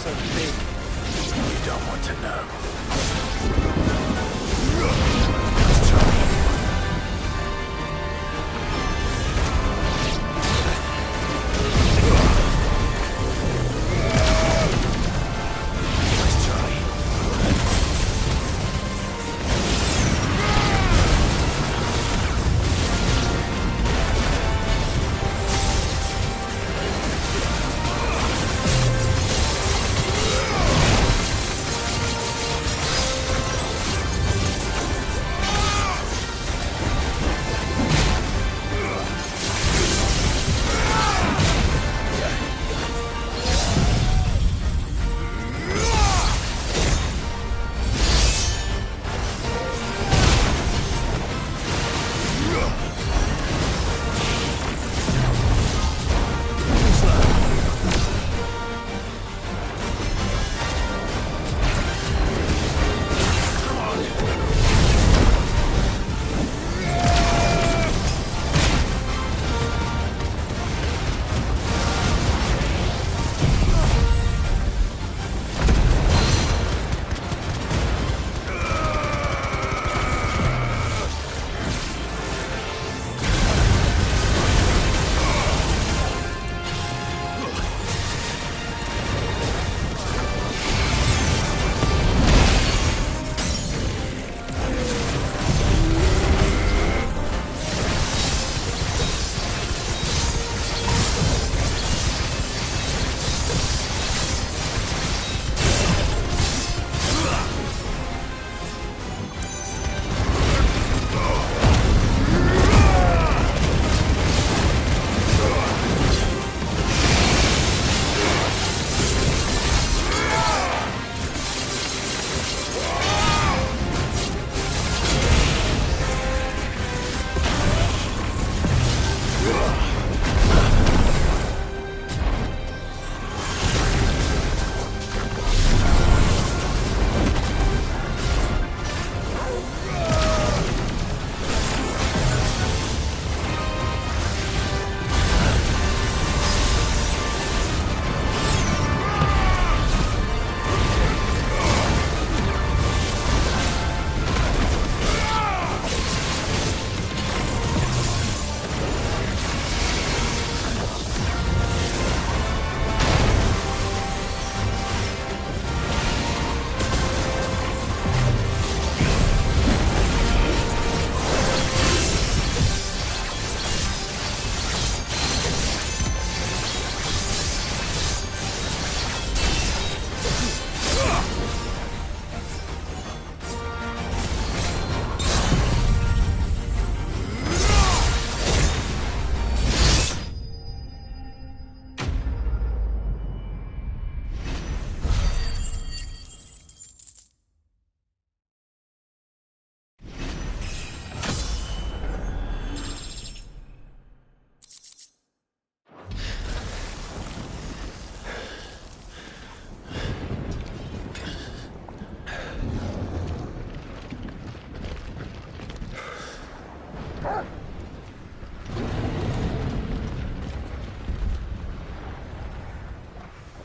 so big? You don't want to know.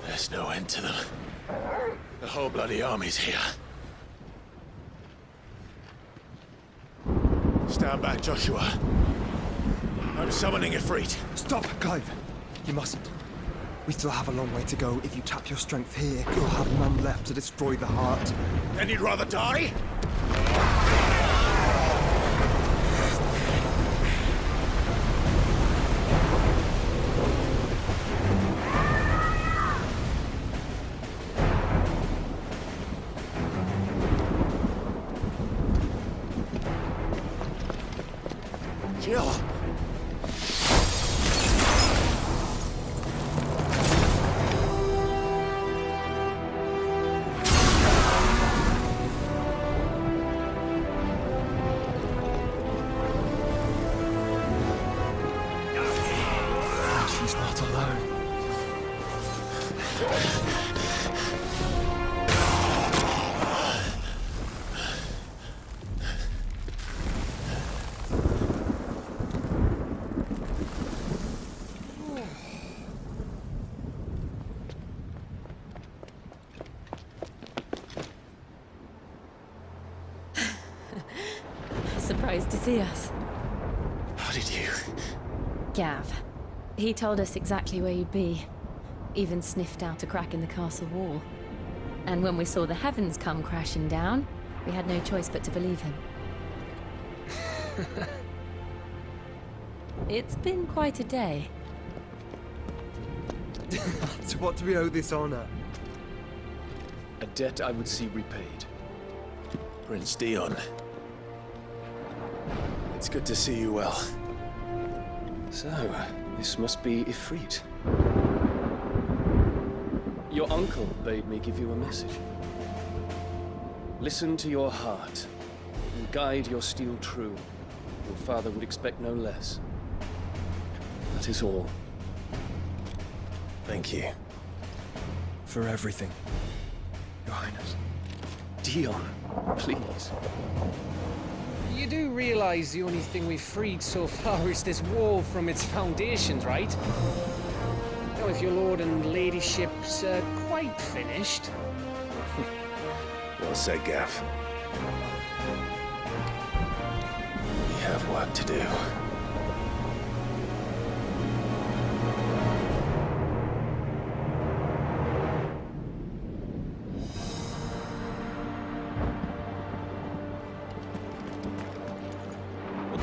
There's no end to them. The whole bloody army's here. Stand back, Joshua. I'm summoning Ifrit. Stop, Clive. You mustn't. We still have a long way to go. If you tap your strength here, you'll have none left to destroy the heart. Then you'd rather die? Jill! She's not alone. surprised to see us. How did you? Gav. He told us exactly where you'd be. Even sniffed out a crack in the castle wall. And when we saw the heavens come crashing down, we had no choice but to believe him. It's been quite a day. To what do we owe this honor? A debt I would see repaid. Prince Dion. It's good to see you well. So, this must be Ifrit. Your uncle bade me give you a message. Listen to your heart, and guide your steel true. Your father would expect no less. That is all. Thank you. For everything, Your Highness. Dion, please. You do realize the only thing we've freed so far is this wall from its foundations, right? Now, if your lord and ladyship's quite finished... Well said, Gav. We have work to do.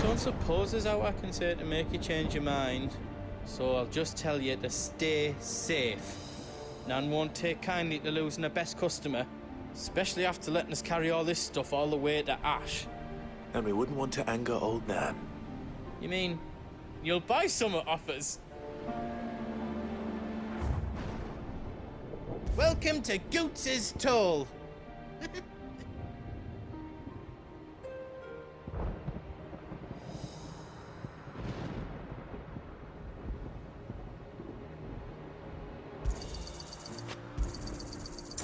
Don't suppose there's out I can say to make you change your mind. So I'll just tell you to stay safe. Nan won't take kindly to losing her best customer, especially after letting us carry all this stuff all the way to Ash. And we wouldn't want to anger old Nan. You mean, you'll buy some off us? Welcome to Goots's Toll.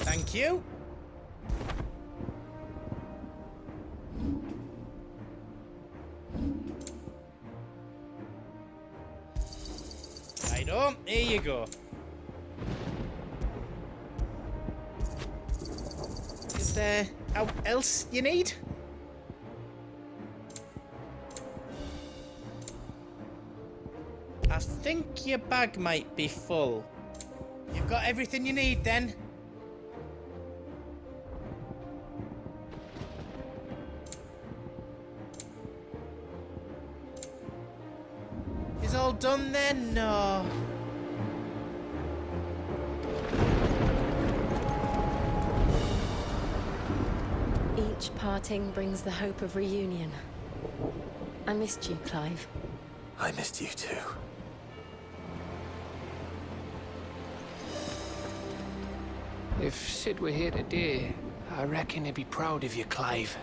Thank you. Righto, here you go. Is there out else you need? I think your bag might be full. You've got everything you need then? Is all done then? No. Each parting brings the hope of reunion. I missed you, Clive. I missed you too. If Sid were here today, I reckon he'd be proud of you, Clive.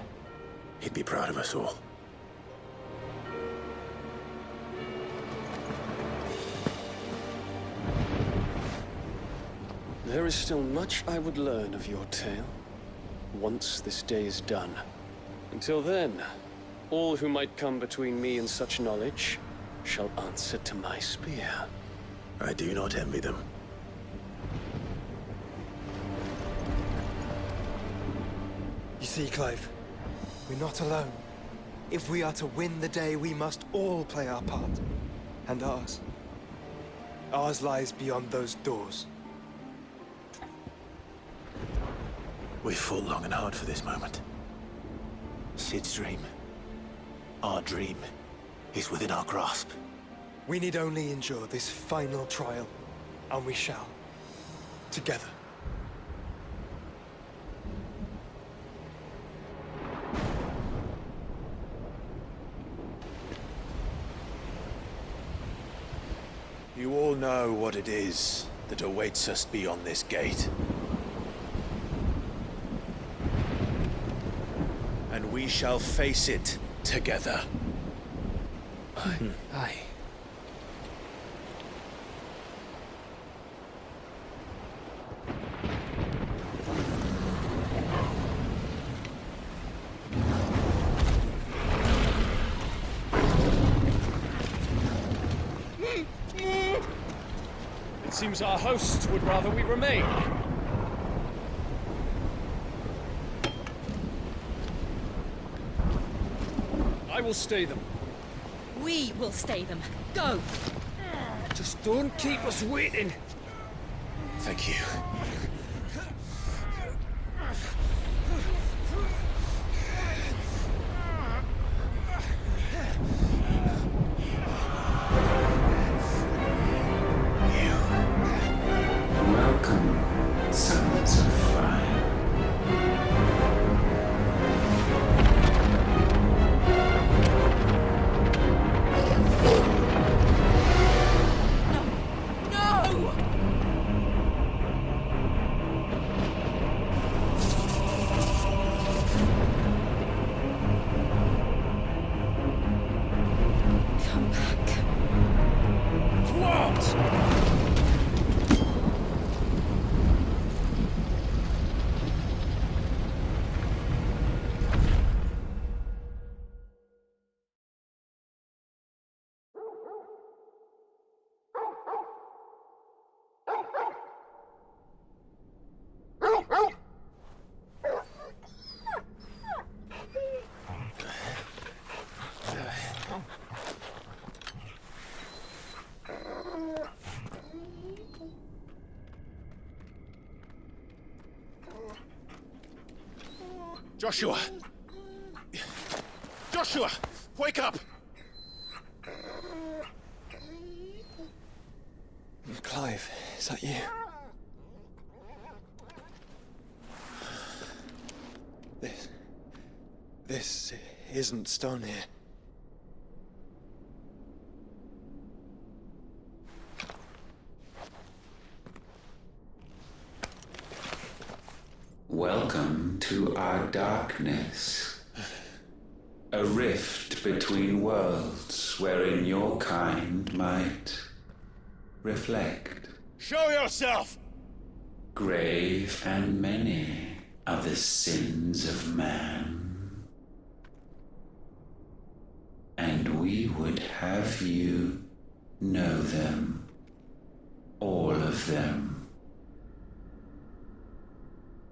He'd be proud of us all. There is still much I would learn of your tale, once this day is done. Until then, all who might come between me and such knowledge shall answer to my spear. I do not envy them. You see, Clive, we're not alone. If we are to win the day, we must all play our part. And ours. Ours lies beyond those doors. We've fought long and hard for this moment. Sid's dream, our dream, is within our grasp. We need only endure this final trial, and we shall. Together. You all know what it is that awaits us beyond this gate. And we shall face it together. Aye. It seems our hosts would rather we remain. I will stay them. We will stay them. Go! Just don't keep us waiting. Thank you. Welcome, sons of fire. No! Come back. What? Joshua! Joshua! Wake up! Clive, is that you? This isn't stone here. Welcome to our darkness. A rift between worlds wherein your kind might reflect. Show yourself! Grave and many are the sins of man. And we would have you know them, all of them.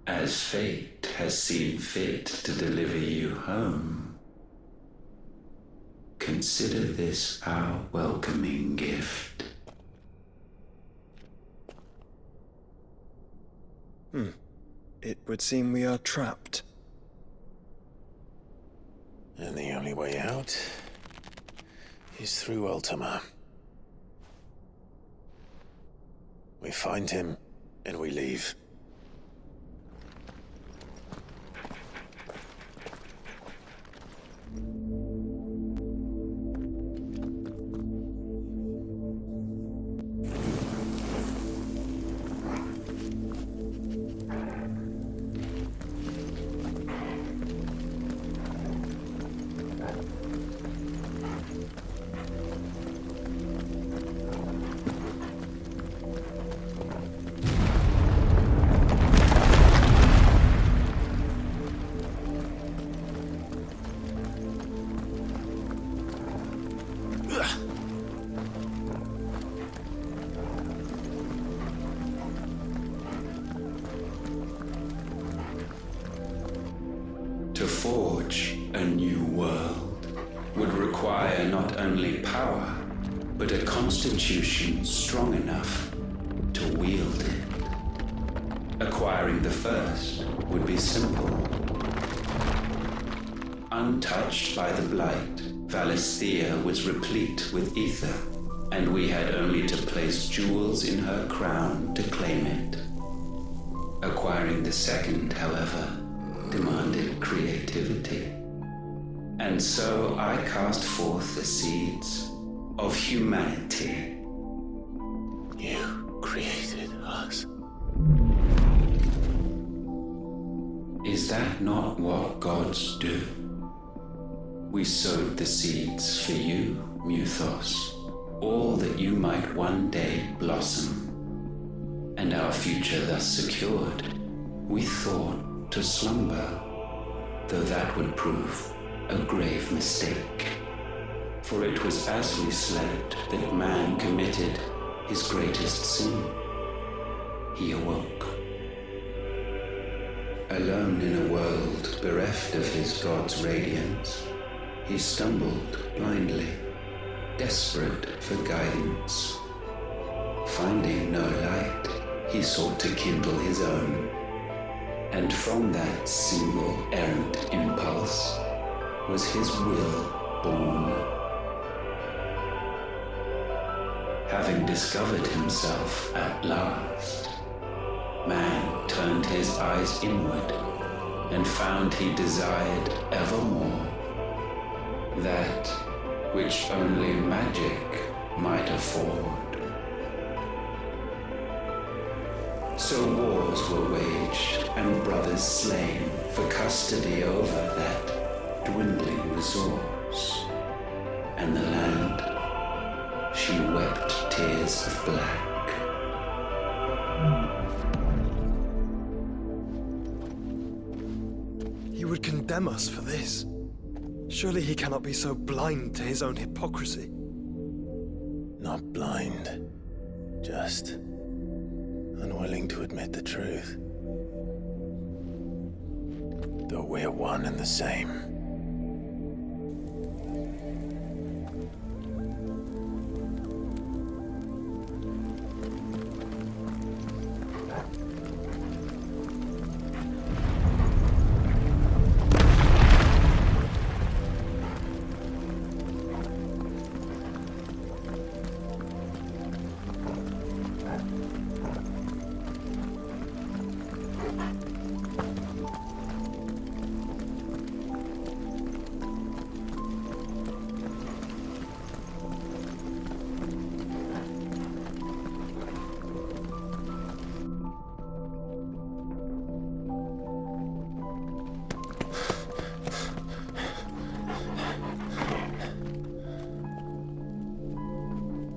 As fate has seen fit to deliver you home, consider this our welcoming gift. It would seem we are trapped. And the only way out is through Ultima. We find him, and we leave. To forge a new world would require not only power, but a constitution strong enough to wield it. Acquiring the first would be simple. Untouched by the blight, Valisthea was replete with ether, and we had only to place jewels in her crown to claim it. Acquiring the second, however, demanded creativity. And so I cast forth the seeds of humanity. You created us. Is that not what gods do? We sowed the seeds for you, Muthos, all that you might one day blossom. And our future thus secured, we thought to slumber, though that would prove a grave mistake. For it was as we slept that man committed his greatest sin. He awoke. Alone in a world bereft of his god's radiance, he stumbled blindly, desperate for guidance. Finding no light, he sought to kindle his own, and from that single errant impulse was his will born. Having discovered himself at last, man turned his eyes inward and found he desired evermore that which only magic might afford. So wars were waged and brothers slain for custody over that dwindling resource, and the land, she wept tears of black. He would condemn us for this. Surely he cannot be so blind to his own hypocrisy. Not blind, just unwilling to admit the truth. Though we're one and the same.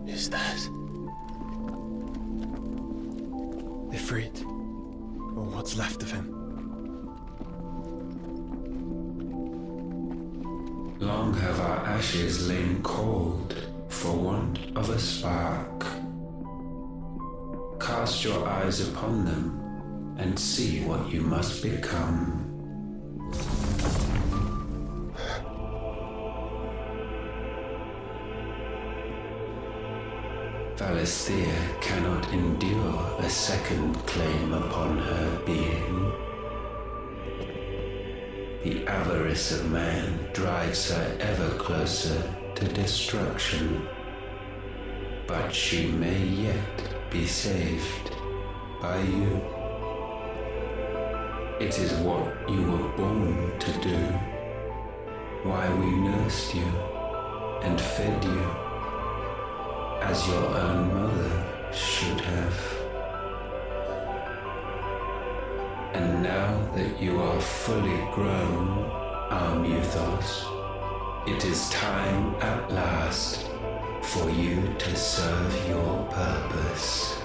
Is that Ifrit, or what's left of him? Long have our ashes lain cold for want of a spark. Cast your eyes upon them and see what you must become. Valisthea cannot endure a second claim upon her being. The avarice of man drives her ever closer to destruction, but she may yet be saved by you. It is what you were born to do, why we nursed you and fed you, as your own mother should have. And now that you are fully grown, our Muthos, it is time at last for you to serve your purpose.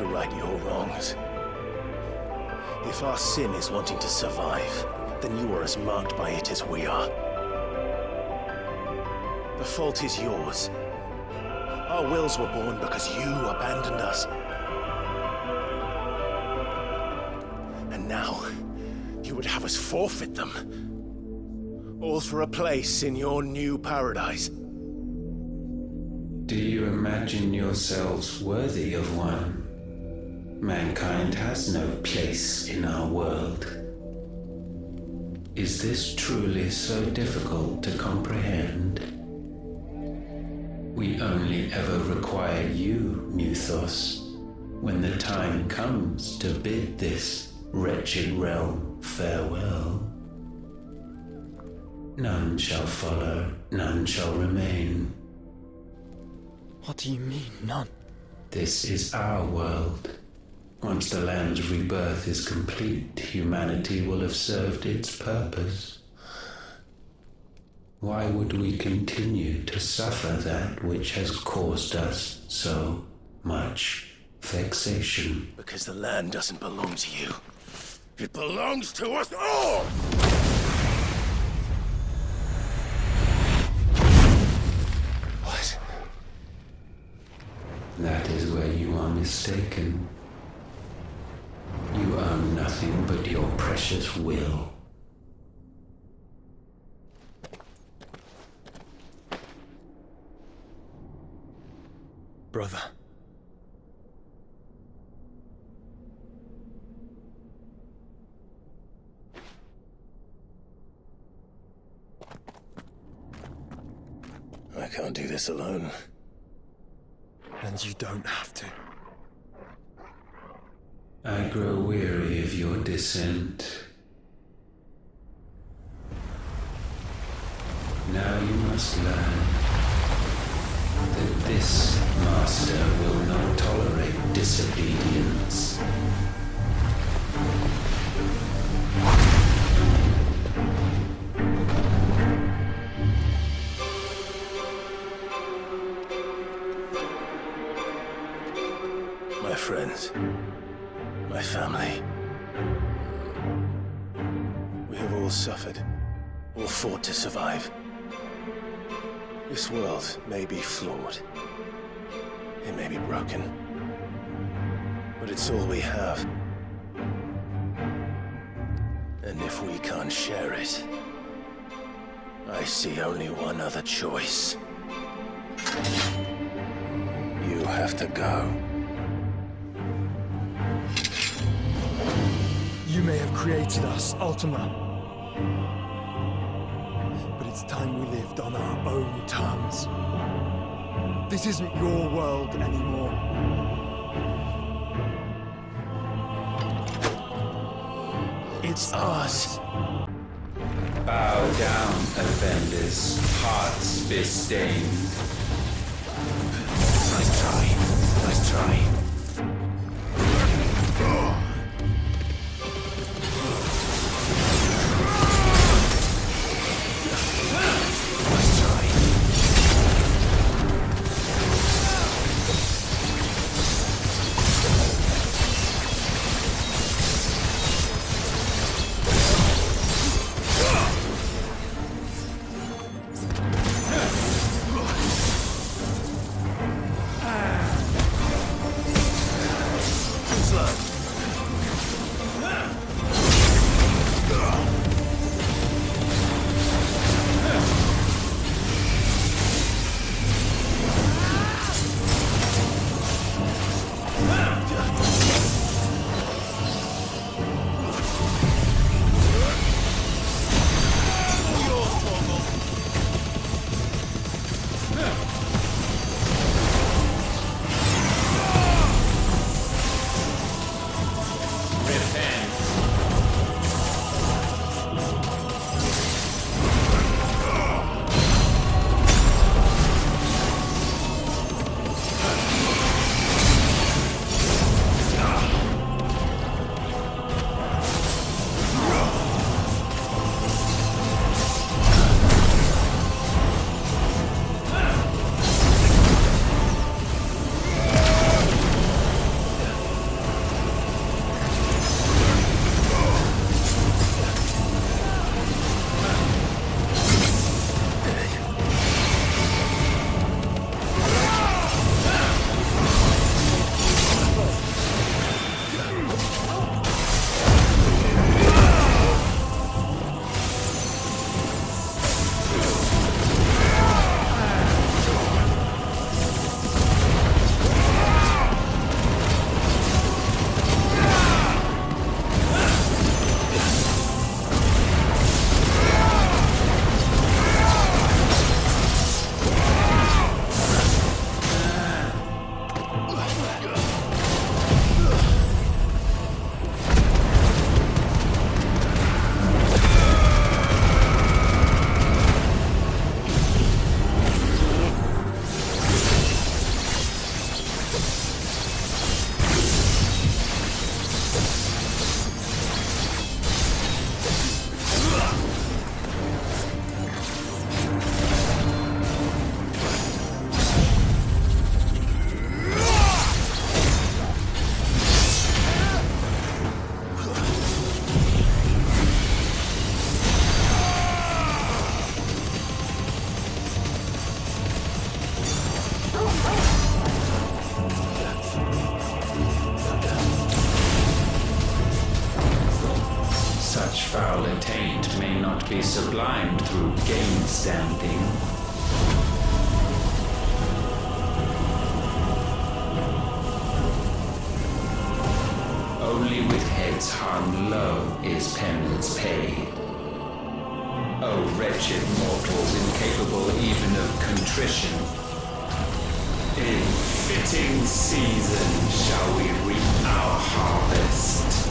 to right your wrongs? If our sin is wanting to survive, then you are as marked by it as we are. The fault is yours. Our wills were born because you abandoned us. And now, you would have us forfeit them. All for a place in your new paradise. Do you imagine yourselves worthy of one? Mankind has no place in our world. Is this truly so difficult to comprehend? We only ever require you, Muthos, when the time comes to bid this wretched realm farewell. None shall follow, none shall remain. What do you mean, none? This is our world. Once the land's rebirth is complete, humanity will have served its purpose. Why would we continue to suffer that which has caused us so much vexation? Because the land doesn't belong to you. It belongs to us all! What? That is where you are mistaken. You own nothing but your precious will. brother. I can't do this alone. And you don't have to. I grow weary of your dissent. Now you must learn that this master will not tolerate disobedience. My friends, my family. We have all suffered, all fought to survive. This world may be flawed. It may be broken. But it's all we have. And if we can't share it, I see only one other choice. You have to go. You may have created us, Ultima. But it's time we lived on our own terms. This isn't your world anymore. It's ours. Bow down, offenders, hearts bestained. Nice try. Nice try. foul attaint may not be sublimed through game stamping. once hung low is penance paid. O wretched mortals, incapable even of contrition, in fitting season shall we reap our harvest.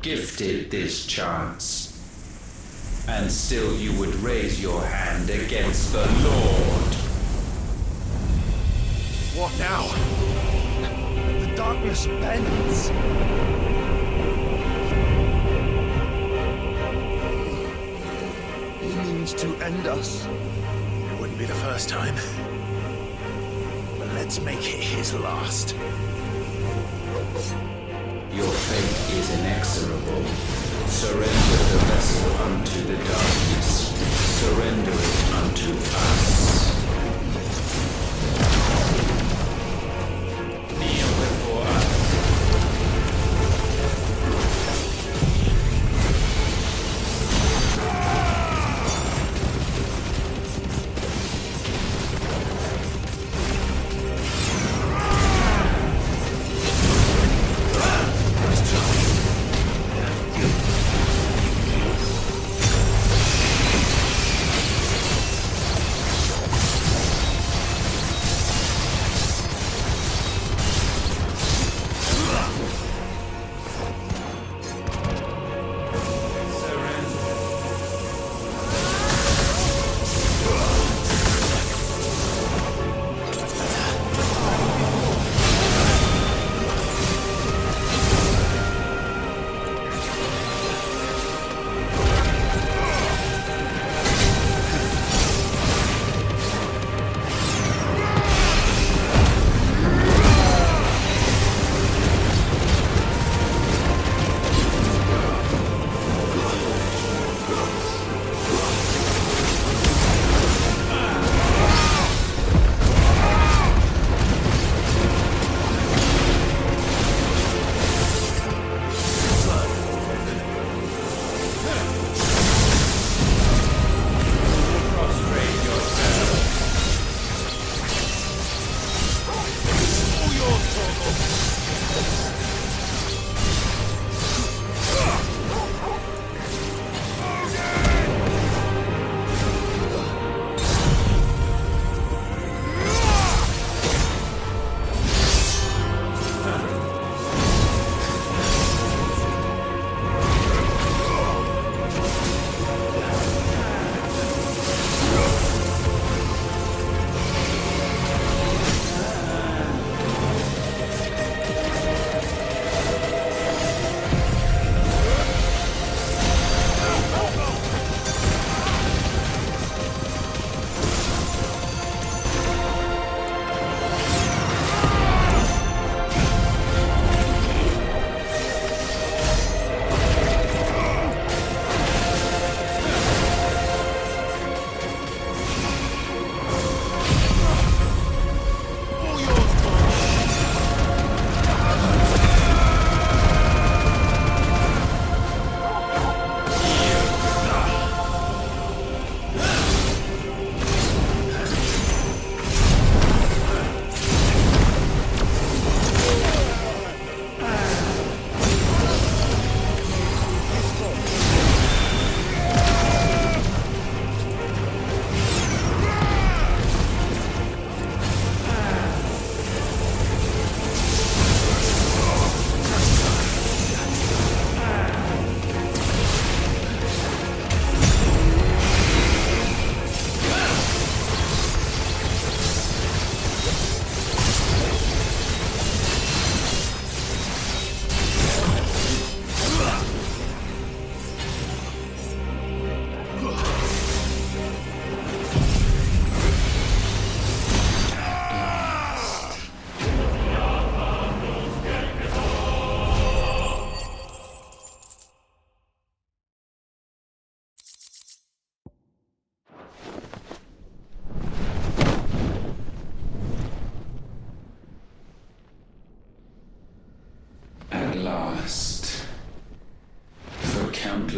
Gifted this chance, and still you would raise your hand against the Lord. What now? The darkness bends. He means to end us. It wouldn't be the first time. But let's make it his last. Your fate is inexorable. Surrender the vessel unto the darkness. Surrender it unto us. Kneel before us.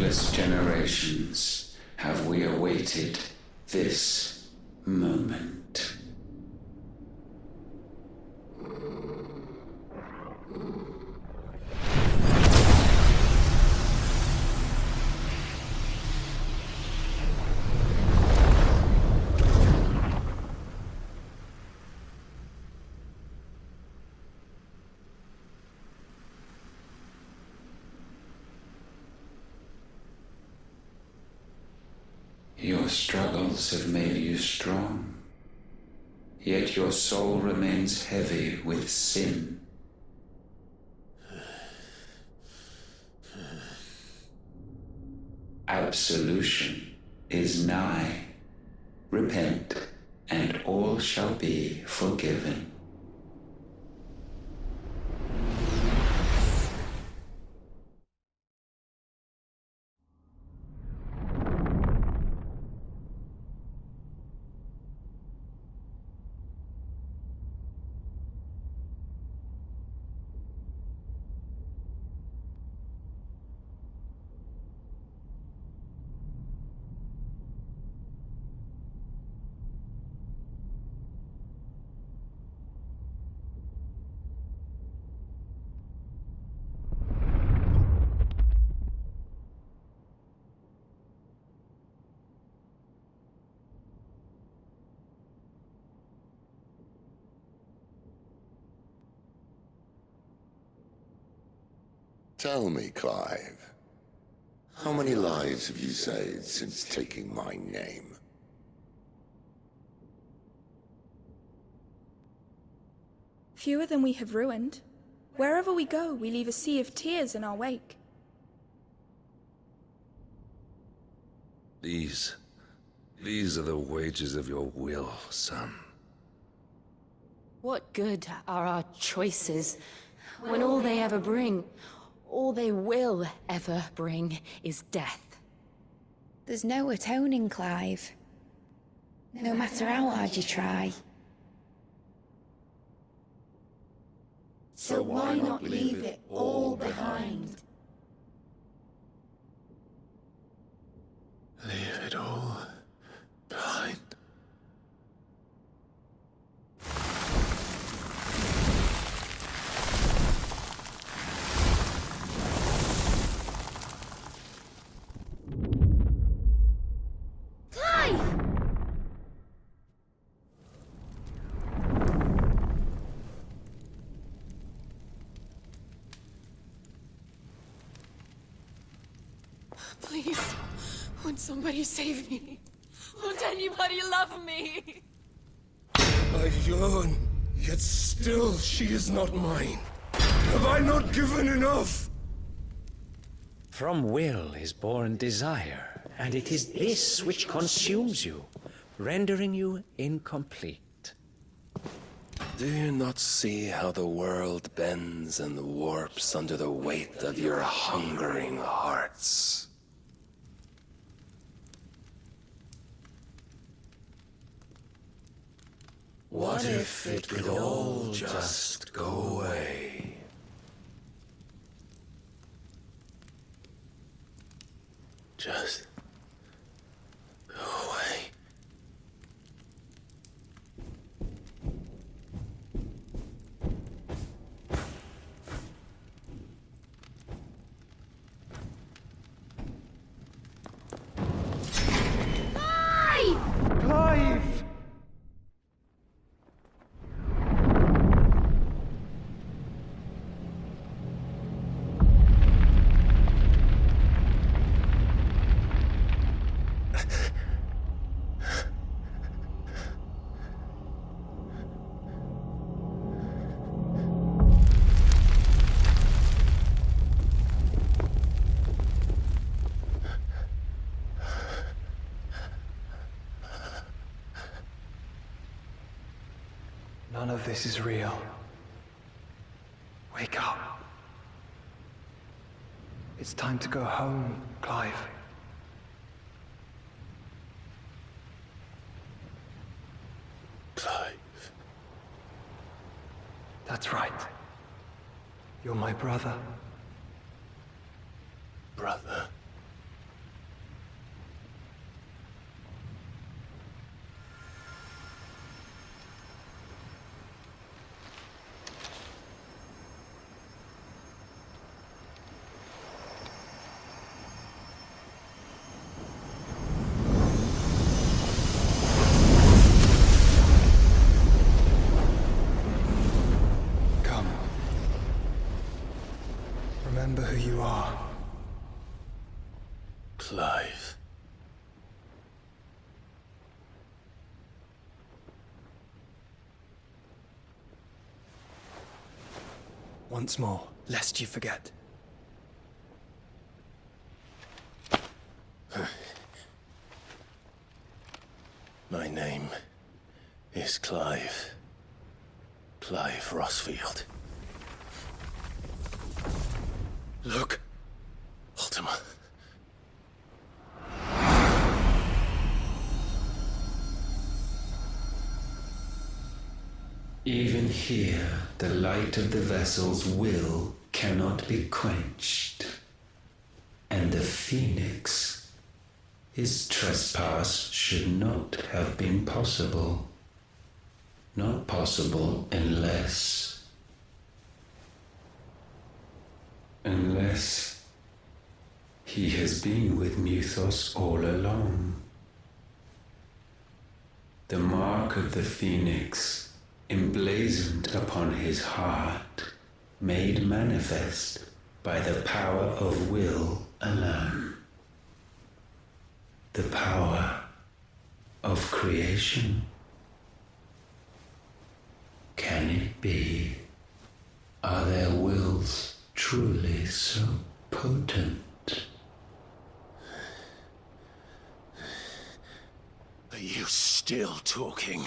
countless generations have we awaited this moment. Your struggles have made you strong, yet your soul remains heavy with sin. Absolution is nigh. Repent, and all shall be forgiven. Tell me, Clive, how many lives have you saved since taking my name? Fewer than we have ruined. Wherever we go, we leave a sea of tears in our wake. These are the wages of your will, son. What good are our choices when all they ever bring, all they will ever bring, is death? There's no atoning, Clive. No matter how hard you try. So why not leave it all behind? Leave it all behind. Please, won't somebody save me? Won't anybody love me? I yearn, yet still she is not mine. Have I not given enough? From will is born desire, and it is this which consumes you, rendering you incomplete. Do you not see how the world bends and warps under the weight of your hungering hearts? What if it could all just go away? Just go away. Clive! None of this is real. Wake up. It's time to go home, Clive. Clive. That's right. You're my brother. Brother. once more, lest you forget. My name is Clive. Clive Rossfield. Look. Ultima. Even here, the light of the vessel's will cannot be quenched. And the Phoenix, his trespass should not have been possible. Not possible unless he has been with Muthos all along. The mark of the Phoenix, emblazoned upon his heart, made manifest by the power of will alone. The power of creation. Can it be? Are their wills truly so potent? Are you still talking?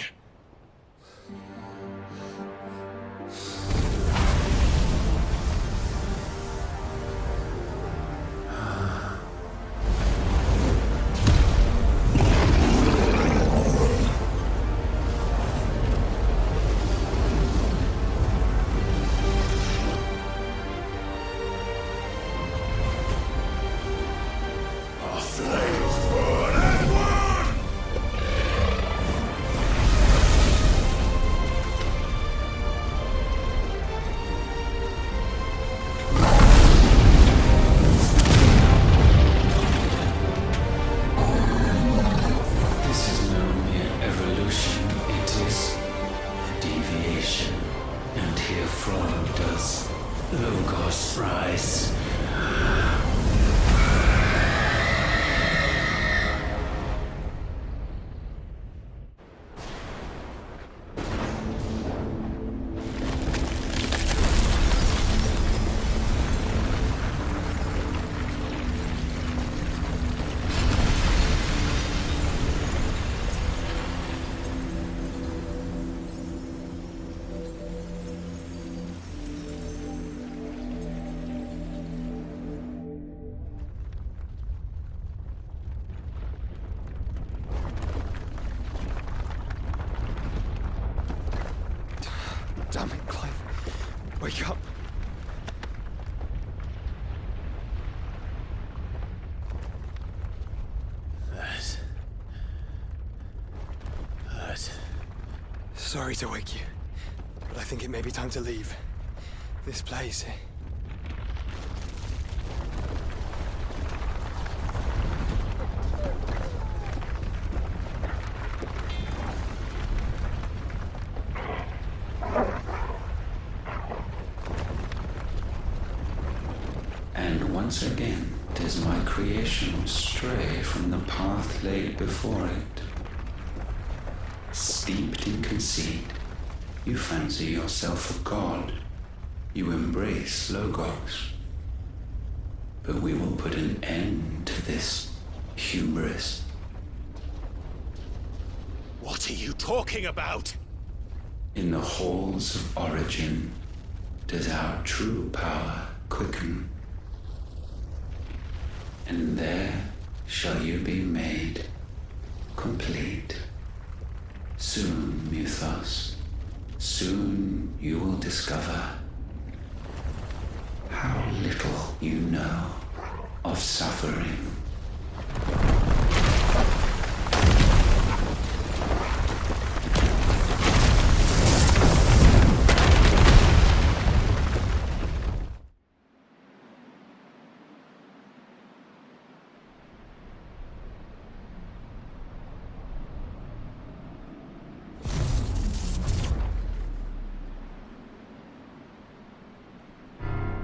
Damn it, Clive. Wake up. That. Sorry to wake you, but I think it may be time to leave. This place. Once again, does my creation stray from the path laid before it. Steeped in conceit, you fancy yourself a god. You embrace Logos. But we will put an end to this hubris. What are you talking about? In the halls of origin, does our true power quicken. And there shall you be made complete. Soon, Muthos, soon you will discover how little you know of suffering.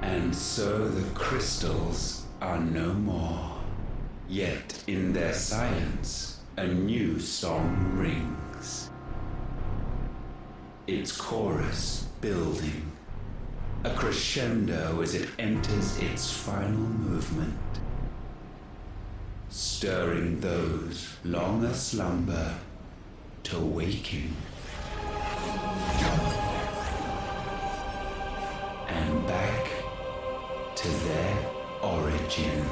And so the crystals are no more. Yet in their silence, a new song rings. Its chorus building, a crescendo as it enters its final movement, stirring those long aslumber to waking, and back to their origin.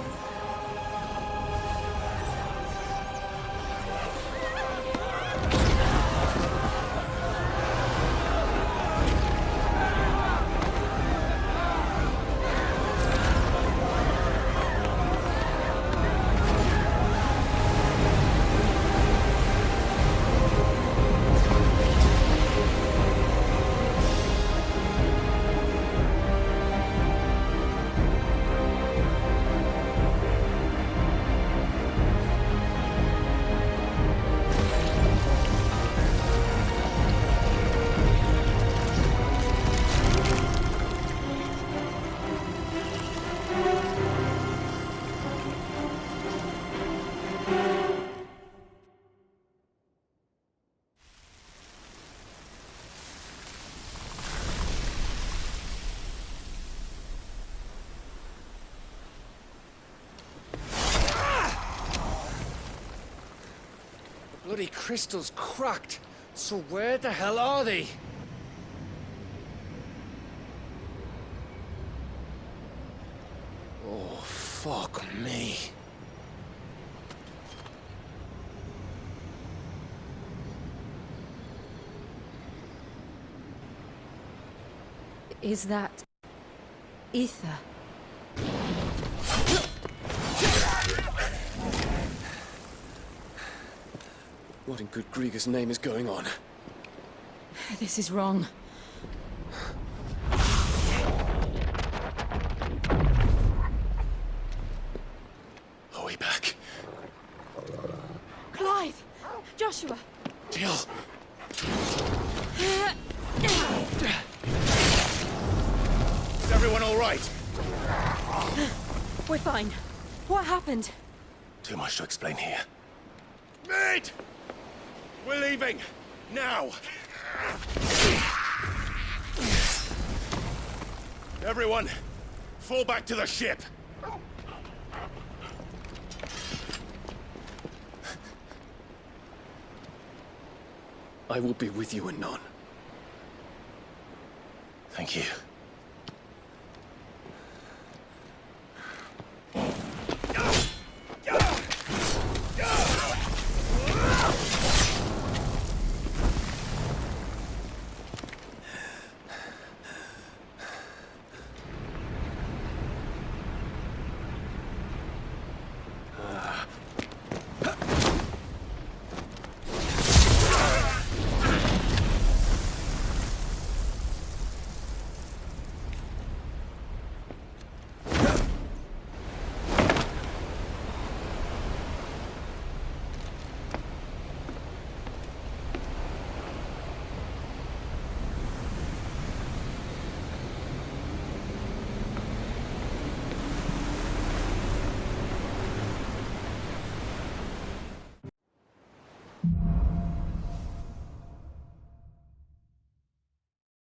Bloody crystal's cracked. So where the hell are they? Oh, fuck me. Is that ether? What in good Grieger's name is going on? This is wrong. Are we back? Clive! Joshua! Jill! Is everyone all right? We're fine. What happened? Too much to explain here. Mate! We're leaving! Now! Everyone, fall back to the ship! I will be with you anon. Thank you.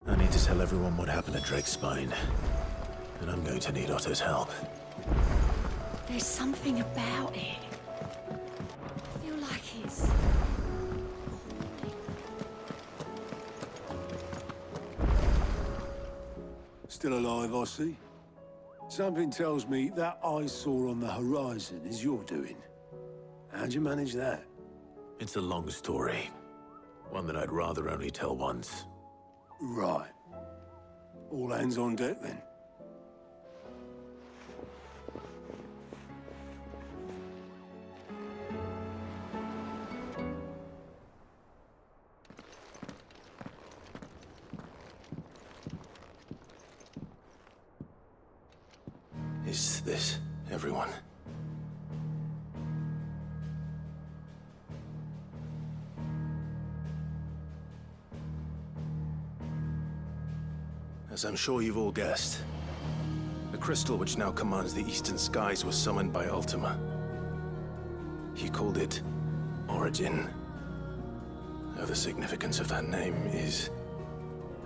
I need to tell everyone what happened at Drake's Spine. And I'm going to need Otto's help. There's something about it. I feel like he's... Still alive, I see. Something tells me that eyesore on the horizon is your doing. How'd you manage that? It's a long story. One that I'd rather only tell once. Right. All hands on deck, then. Is this everyone? As I'm sure you've all guessed, the crystal which now commands the eastern skies was summoned by Ultima. He called it Origin. Though the significance of that name is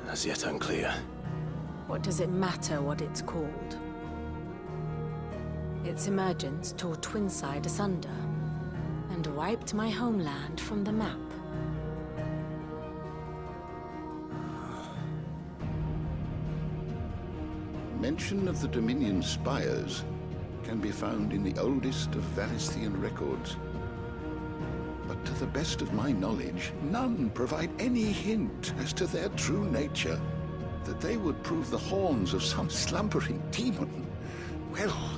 as yet unclear. What does it matter what it's called? Its emergence tore Twinside asunder, and wiped my homeland from the map. Mention of the Dominion spires can be found in the oldest of Variscian records. But to the best of my knowledge, none provide any hint as to their true nature. That they would prove the horns of some slumbering demon. Well,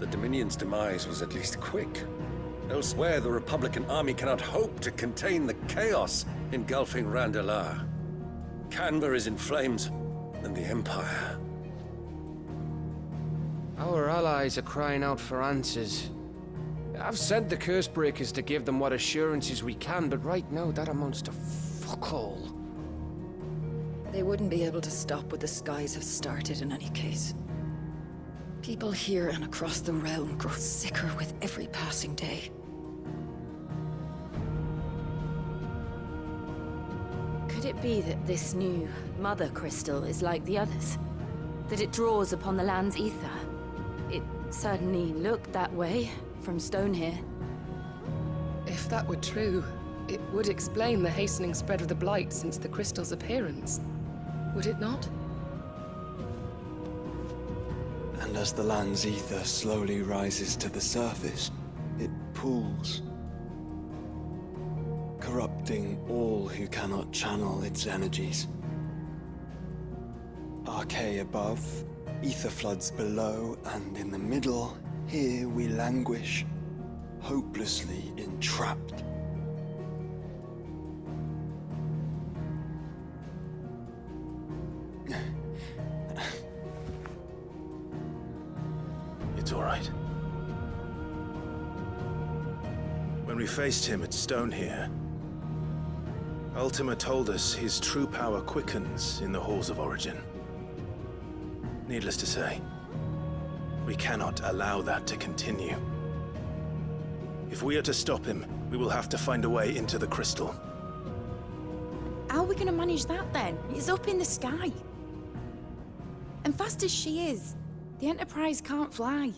the Dominion's demise was at least quick. Elsewhere, the Republican army cannot hope to contain the chaos engulfing Randalar. Canva is in flames, and the Empire. Our allies are crying out for answers. I've sent the Cursebreakers to give them what assurances we can, but right now that amounts to fuck all. They wouldn't be able to stop what the skies have started in any case. People here and across the realm grow sicker with every passing day. Could it be that this new Mother Crystal is like the others? That it draws upon the land's ether? It certainly looked that way from stone here. If that were true, it would explain the hastening spread of the Blight since the crystal's appearance. Would it not? And as the land's ether slowly rises to the surface, it pools, corrupting all who cannot channel its energies. Archay above, ether floods below, and in the middle, here we languish, hopelessly entrapped. It's all right. When we faced him at Stone here, Ultima told us his true power quickens in the Halls of Origin. Needless to say, we cannot allow that to continue. If we are to stop him, we will have to find a way into the crystal. How are we gonna manage that then? It's up in the sky. And fast as she is, the Enterprise can't fly.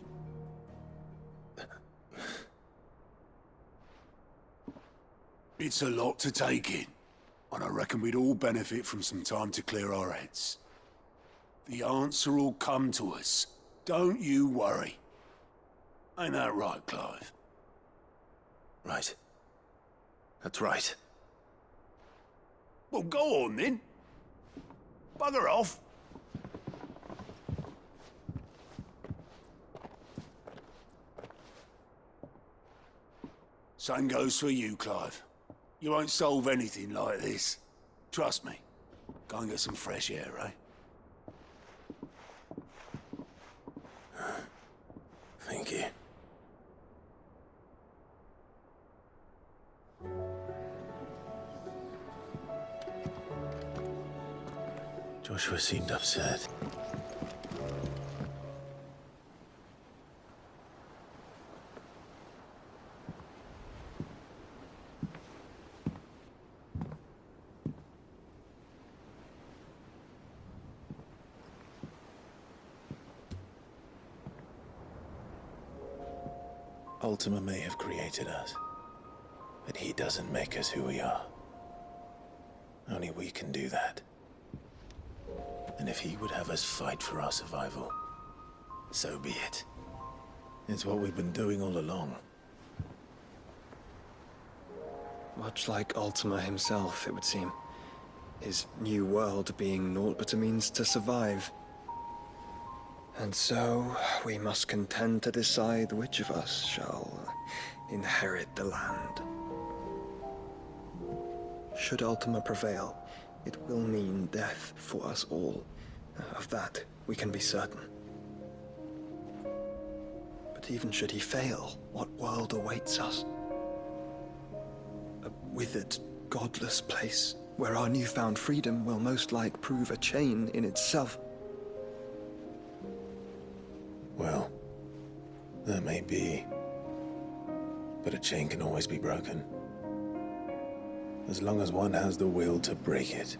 It's a lot to take in, and I reckon we'd all benefit from some time to clear our heads. The answer will come to us. Don't you worry. Ain't that right, Clive? Right. That's right. Well, go on then. Bugger off. Same goes for you, Clive. You won't solve anything like this. Trust me. Go and get some fresh air, eh? Thank you. Joshua seemed upset. Ultima may have created us, but he doesn't make us who we are. Only we can do that. And if he would have us fight for our survival, so be it. It's what we've been doing all along. Much like Ultima himself, it would seem. His new world being naught but a means to survive. And so, we must contend to decide which of us shall inherit the land. Should Ultima prevail, it will mean death for us all. Of that, we can be certain. But even should he fail, what world awaits us? A withered, godless place, where our newfound freedom will most like prove a chain in itself. Well, that may be, but a chain can always be broken. As long as one has the will to break it,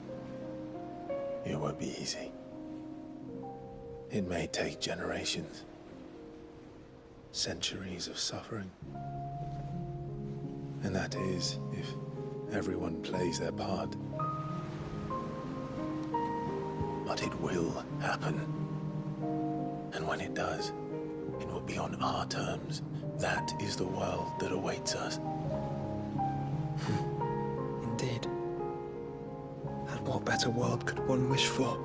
it won't be easy. It may take generations, centuries of suffering. And that is, if everyone plays their part. But it will happen. And when it does, it will be on our terms. That is the world that awaits us. Indeed. And what better world could one wish for?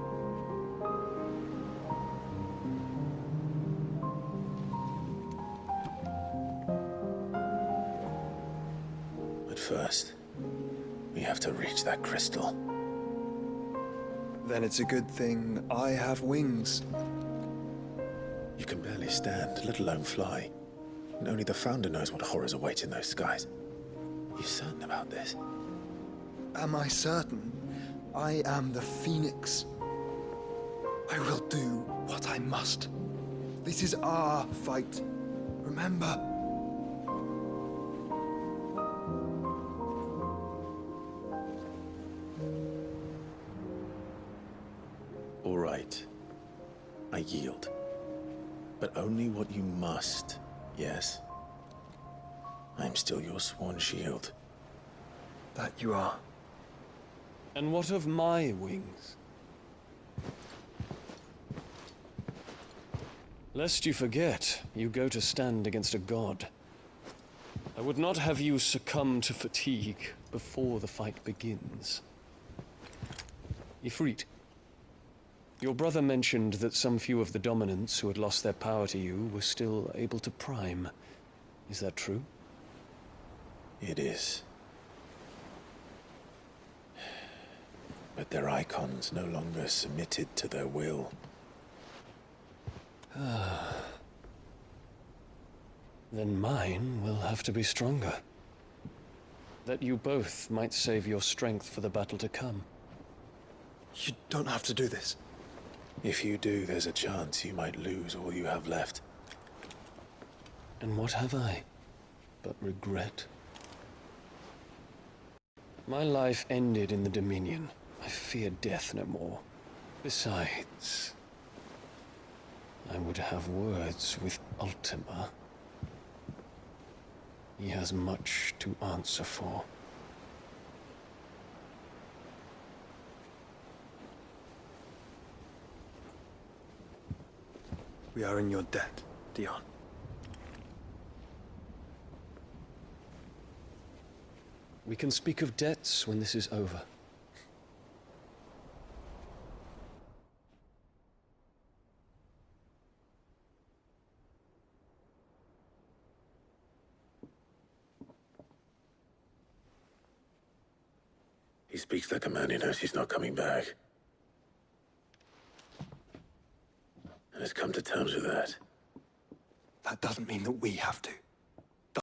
But first, we have to reach that crystal. Then it's a good thing I have wings. You can barely stand, let alone fly. And only the Founder knows what horrors await in those skies. You certain about this? Am I certain? I am the Phoenix. I will do what I must. This is our fight. Remember? All right. I yield. But only what you must, yes? I'm still your sworn shield. That you are. And what of my wings? Lest you forget, you go to stand against a god. I would not have you succumb to fatigue before the fight begins. Ifrit, your brother mentioned that some few of the dominants who had lost their power to you were still able to prime. Is that true? It is. But their icons no longer submitted to their will. Then mine will have to be stronger. That you both might save your strength for the battle to come. You don't have to do this. If you do, there's a chance you might lose all you have left. And what have I but regret? My life ended in the Dominion. I fear death no more. Besides, I would have words with Ultima. He has much to answer for. We are in your debt, Dion. We can speak of debts when this is over. He speaks like a man who knows he's not coming back. And has come to terms with that. That doesn't mean that we have to.